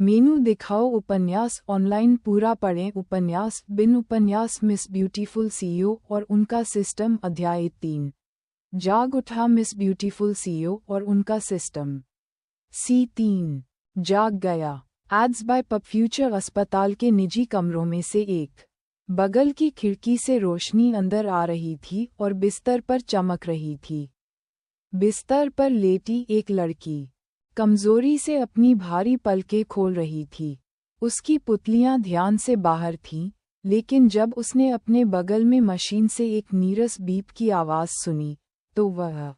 मेनू दिखाओ उपन्यास ऑनलाइन पूरा पढ़ें उपन्यास बिन उपन्यास मिस ब्यूटीफुल सीईओ और उनका सिस्टम अध्याय 3 जाग उठा मिस ब्यूटीफुल सीईओ और उनका सिस्टम C3 जाग गया। एड्स बाय पब फ्यूचर अस्पताल के निजी कमरों में से एक बगल की खिड़की से रोशनी अंदर आ रही थी और बिस्तर पर चमक रही थी। बिस्तर पर लेटी एक लड़की कमजोरी से अपनी भारी पलकें खोल रही थी। उसकी पुतलियां ध्यान से बाहर थीं, लेकिन जब उसने अपने बगल में मशीन से एक नीरस बीप की आवाज़ सुनी, तो वह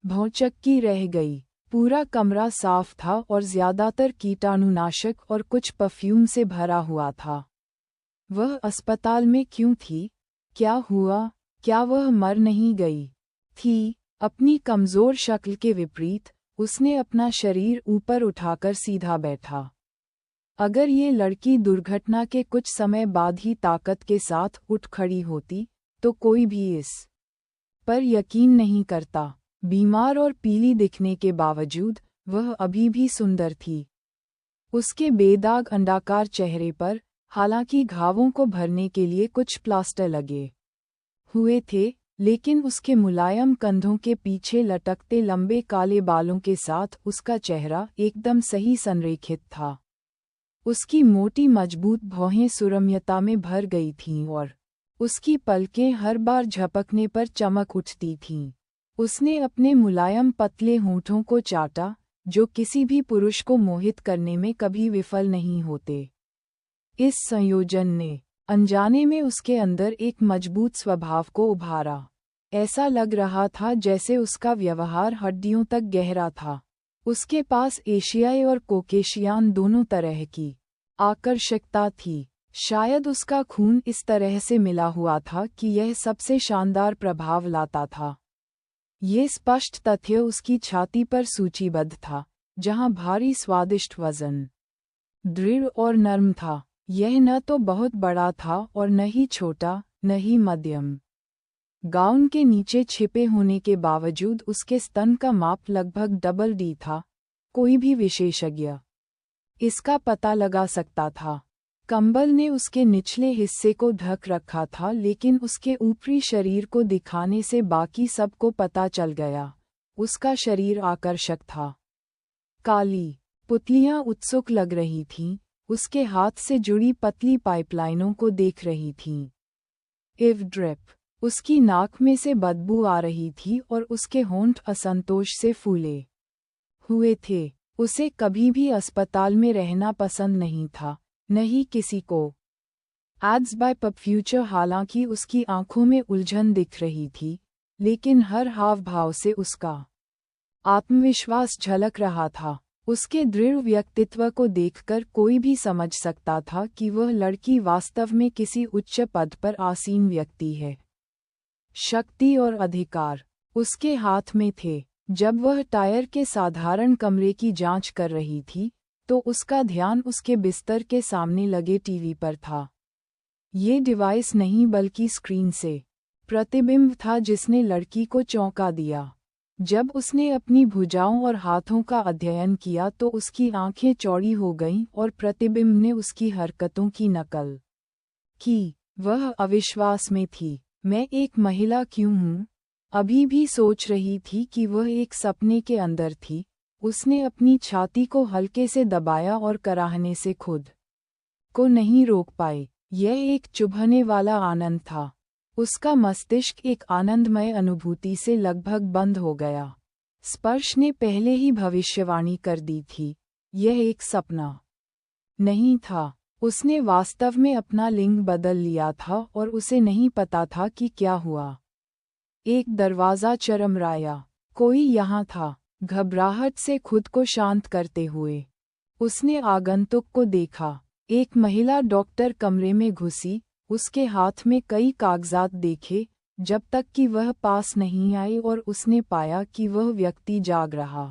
भौचक्की रह गई। पूरा कमरा साफ था और ज्यादातर कीटाणुनाशक और कुछ परफ्यूम से भरा हुआ था। वह अस्पताल में क्यों थी? क्या हुआ? क्या वह मर नहीं गई थी? अपनी कमज़ोर शक्ल के विपरीत, उसने अपना शरीर ऊपर उठाकर सीधा बैठा। अगर ये लड़की दुर्घटना के कुछ समय बाद ही ताकत के साथ उठ खड़ी होती, तो कोई भी इस पर यकीन नहीं करता। बीमार और पीली दिखने के बावजूद, वह अभी भी सुंदर थी। उसके बेदाग अंडाकार चेहरे पर, हालांकि घावों को भरने के लिए कुछ प्लास्टर लगे हुए थे, लेकिन उसके मुलायम कंधों के पीछे लटकते लंबे काले बालों के साथ उसका चेहरा एकदम सही संरेखित था। उसकी मोटी मजबूत भौहें सुरम्यता में भर गई थीं और उसकी पलकें हर बार झपकने पर चमक उठती थीं। उसने अपने मुलायम पतले होंठों को चाटा, जो किसी भी पुरुष को मोहित करने में कभी विफल नहीं होते। इस संयोजन ने अनजाने में उसके अंदर एक मजबूत स्वभाव को उभारा। ऐसा लग रहा था जैसे उसका व्यवहार हड्डियों तक गहरा था। उसके पास एशियाई और कोकेशियान दोनों तरह की आकर्षकता थी। शायद उसका खून इस तरह से मिला हुआ था कि यह सबसे शानदार प्रभाव लाता था। ये स्पष्ट तथ्य उसकी छाती पर सूचीबद्ध था, जहां भारी स्वादिष्ट वजन दृढ़ और नर्म था। यह न तो बहुत बड़ा था और न ही छोटा, न ही मध्यम। गाउन के नीचे छिपे होने के बावजूद उसके स्तन का माप लगभग डबल डी था। कोई भी विशेषज्ञ इसका पता लगा सकता था। कंबल ने उसके निचले हिस्से को ढक रखा था, लेकिन उसके ऊपरी शरीर को दिखाने से बाकी सबको पता चल गया। उसका शरीर आकर्षक था। काली पुतलियां उत्सुक लग रही थीं, उसके हाथ से जुड़ी पतली पाइपलाइनों को देख रही थीं। इव ड्रिप, उसकी नाक में से बदबू आ रही थी और उसके होंठ असंतोष से फूले हुए थे। उसे कभी भी अस्पताल में रहना पसंद नहीं था, न ही किसी को। एड्स बाय पब फ्यूचर हालांकि उसकी आंखों में उलझन दिख रही थी, लेकिन हर हाव भाव से उसका आत्मविश्वास झलक रहा था। उसके दृढ़ व्यक्तित्व को देखकर कोई भी समझ सकता था कि वह लड़की वास्तव में किसी उच्च पद पर आसीन व्यक्ति है। शक्ति और अधिकार उसके हाथ में थे। जब वह टायर के साधारण कमरे की जांच कर रही थी, तो उसका ध्यान उसके बिस्तर के सामने लगे टीवी पर था। ये डिवाइस नहीं बल्कि स्क्रीन से प्रतिबिंब था जिसने लड़की को चौंका दिया। जब उसने अपनी भुजाओं और हाथों का अध्ययन किया तो उसकी आंखें चौड़ी हो गईं और प्रतिबिंब ने उसकी हरकतों की नकल की। वह अविश्वास में थी। मैं एक महिला क्यों हूँ? अभी भी सोच रही थी कि वह एक सपने के अंदर थी। उसने अपनी छाती को हल्के से दबाया और कराहने से खुद को नहीं रोक पाई। यह एक चुभने वाला आनंद था। उसका मस्तिष्क एक आनंदमय अनुभूति से लगभग बंद हो गया। स्पर्श ने पहले ही भविष्यवाणी कर दी थी, यह एक सपना नहीं था। उसने वास्तव में अपना लिंग बदल लिया था और उसे नहीं पता था कि क्या हुआ। एक दरवाज़ा चरमराया। कोई यहाँ था। घबराहट से खुद को शांत करते हुए उसने आगंतुक को देखा। एक महिला डॉक्टर कमरे में घुसी। उसके हाथ में कई कागजात देखे, जब तक कि वह पास नहीं आई और उसने पाया कि वह व्यक्ति जाग रहा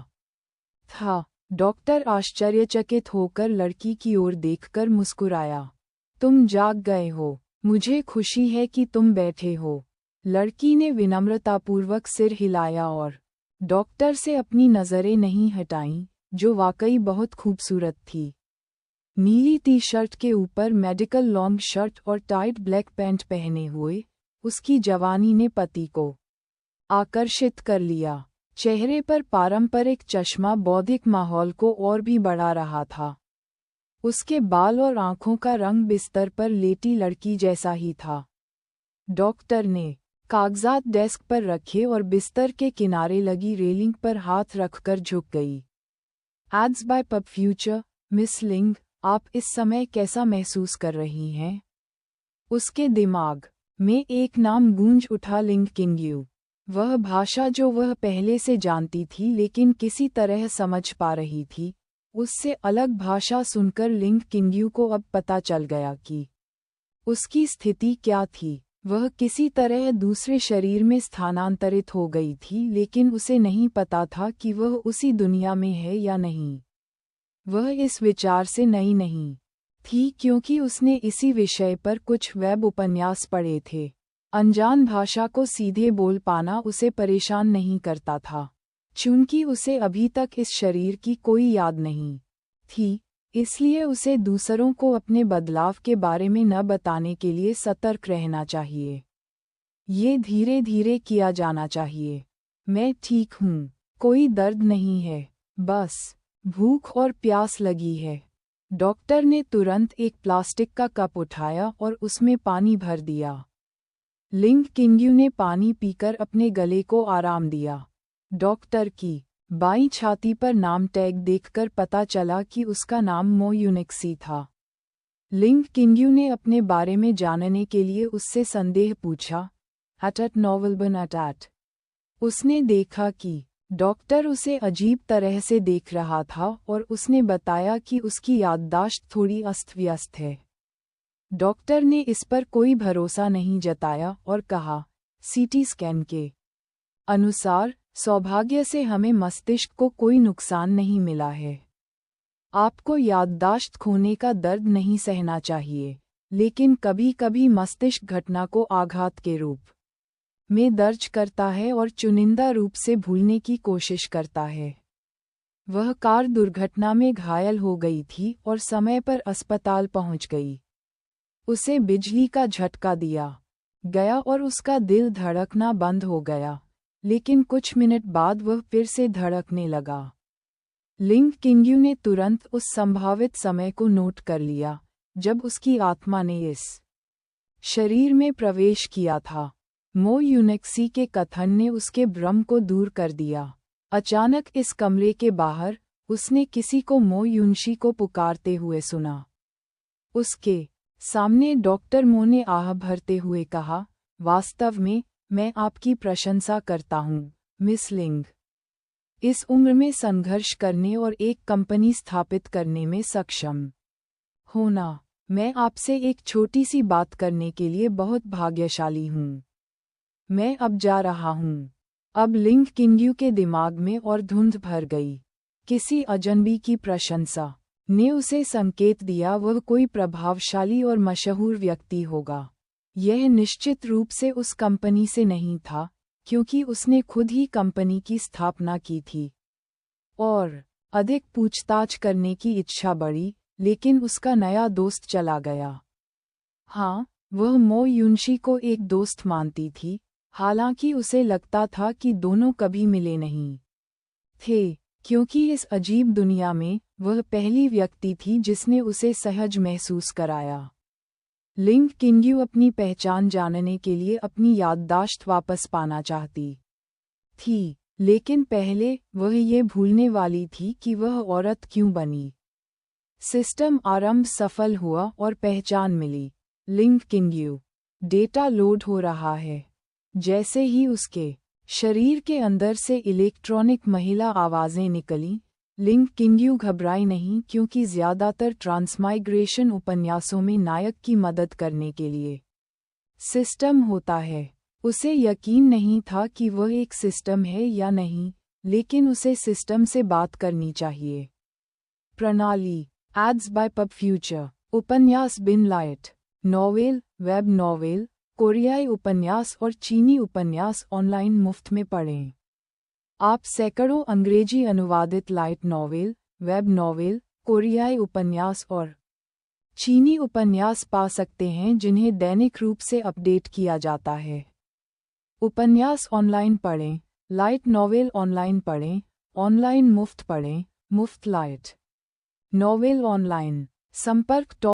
था। डॉक्टर आश्चर्यचकित होकर लड़की की ओर देखकर मुस्कुराया। तुम जाग गए हो। मुझे खुशी है कि तुम बैठे हो। लड़की ने विनम्रतापूर्वक सिर हिलाया और डॉक्टर से अपनी नज़रें नहीं हटाईं, जो वाकई बहुत खूबसूरत थी। नीली टी शर्ट के ऊपर मेडिकल लॉन्ग शर्ट और टाइट ब्लैक पैंट पहने हुए, उसकी जवानी ने पति को आकर्षित कर लिया। चेहरे पर पारंपरिक चश्मा बौद्धिक माहौल को और भी बढ़ा रहा था। उसके बाल और आंखों का रंग बिस्तर पर लेटी लड़की जैसा ही था। डॉक्टर ने कागजात डेस्क पर रखे और बिस्तर के किनारे लगी रेलिंग पर हाथ रखकर झुक गई। एड्स बाय पब फ्यूचर, मिस लिंग, आप इस समय कैसा महसूस कर रही हैं? उसके दिमाग में एक नाम गूंज उठा, लिंग किंग्यू। वह भाषा जो वह पहले से जानती थी लेकिन किसी तरह समझ पा रही थी, उससे अलग भाषा सुनकर लिंग किंग्यू को अब पता चल गया कि उसकी स्थिति क्या थी। वह किसी तरह दूसरे शरीर में स्थानांतरित हो गई थी, लेकिन उसे नहीं पता था कि वह उसी दुनिया में है या नहीं। वह इस विचार से नई नहीं थी क्योंकि उसने इसी विषय पर कुछ वेब उपन्यास पढ़े थे। अनजान भाषा को सीधे बोल पाना उसे परेशान नहीं करता था, चूंकि उसे अभी तक इस शरीर की कोई याद नहीं थी, इसलिए उसे दूसरों को अपने बदलाव के बारे में न बताने के लिए सतर्क रहना चाहिए। ये धीरे धीरे किया जाना चाहिए। मैं ठीक हूँ, कोई दर्द नहीं है, बस भूख और प्यास लगी है। डॉक्टर ने तुरंत एक प्लास्टिक का कप उठाया और उसमें पानी भर दिया। लिंग किंग्यू ने पानी पीकर अपने गले को आराम दिया। डॉक्टर की बाईं छाती पर नाम टैग देखकर पता चला कि उसका नाम मो यूनिक्सी था। लिंग किंग्यू ने अपने बारे में जानने के लिए उससे संदेह पूछा, एट नॉवलबन एट। उसने देखा कि डॉक्टर उसे अजीब तरह से देख रहा था और उसने बताया कि उसकी याददाश्त थोड़ी अस्त-व्यस्त है। डॉक्टर ने इस पर कोई भरोसा नहीं जताया और कहा, सीटी स्कैन के अनुसार सौभाग्य से हमें मस्तिष्क को कोई नुकसान नहीं मिला है। आपको याददाश्त खोने का दर्द नहीं सहना चाहिए, लेकिन कभी-कभी मस्तिष्क घटना को आघात के रूप में दर्ज करता है और चुनिंदा रूप से भूलने की कोशिश करता है। वह कार दुर्घटना में घायल हो गई थी और समय पर अस्पताल पहुंच गई। उसे बिजली का झटका दिया गया और उसका दिल धड़कना बंद हो गया, लेकिन कुछ मिनट बाद वह फिर से धड़कने लगा। लिंग किंग्यू ने तुरंत उस संभावित समय को नोट कर लिया जब उसकी आत्मा ने इस शरीर में प्रवेश किया था। मो यूनिक्सी के कथन ने उसके भ्रम को दूर कर दिया। अचानक इस कमरे के बाहर उसने किसी को मो यूनशी को पुकारते हुए सुना। उसके सामने डॉक्टर मो ने आह भरते हुए कहा, वास्तव में मैं आपकी प्रशंसा करता हूँ, मिस लिंग। इस उम्र में संघर्ष करने और एक कंपनी स्थापित करने में सक्षम होना। मैं आपसे एक छोटी सी बात करने के लिए बहुत भाग्यशाली हूँ। मैं अब जा रहा हूँ। अब लिंग किंग्यू के दिमाग में और धुंध भर गई। किसी अजनबी की प्रशंसा ने उसे संकेत दिया वह कोई प्रभावशाली और मशहूर व्यक्ति होगा। यह निश्चित रूप से उस कंपनी से नहीं था, क्योंकि उसने खुद ही कंपनी की स्थापना की थी। और अधिक पूछताछ करने की इच्छा बढ़ी, लेकिन उसका नया दोस्त चला गया। हाँ, वह मो यूनशी को एक दोस्त मानती थी, हालांकि उसे लगता था कि दोनों कभी मिले नहीं थे, क्योंकि इस अजीब दुनिया में वह पहली व्यक्ति थी जिसने उसे सहज महसूस कराया। लिंग किंग्यू अपनी पहचान जानने के लिए अपनी याददाश्त वापस पाना चाहती थी, लेकिन पहले वह ये भूलने वाली थी कि वह औरत क्यों बनी। सिस्टम आरंभ सफल हुआ और पहचान मिली। लिंग किंग्यू, डेटा लोड हो रहा है। जैसे ही उसके शरीर के अंदर से इलेक्ट्रॉनिक महिला आवाज़ें निकलीं, लिंग किंग्यू घबराई नहीं, क्योंकि ज़्यादातर ट्रांसमाइग्रेशन उपन्यासों में नायक की मदद करने के लिए सिस्टम होता है। उसे यकीन नहीं था कि वह एक सिस्टम है या नहीं, लेकिन उसे सिस्टम से बात करनी चाहिए। प्रणाली। Ads by pub future. उपन्यास बिन लाइट। नॉवेल, वेब नॉवेल, कोरियाई उपन्यास और चीनी उपन्यास ऑनलाइन मुफ्त में पढ़ें। आप सैकड़ों अंग्रेजी अनुवादित लाइट नॉवेल, वेब नॉवेल, कोरियाई उपन्यास और चीनी उपन्यास पा सकते हैं जिन्हें दैनिक रूप से अपडेट किया जाता है। उपन्यास ऑनलाइन पढ़ें, लाइट नॉवेल ऑनलाइन पढ़ें, ऑनलाइन मुफ्त पढ़ें, मुफ्त लाइट नॉवेल ऑनलाइन। संपर्क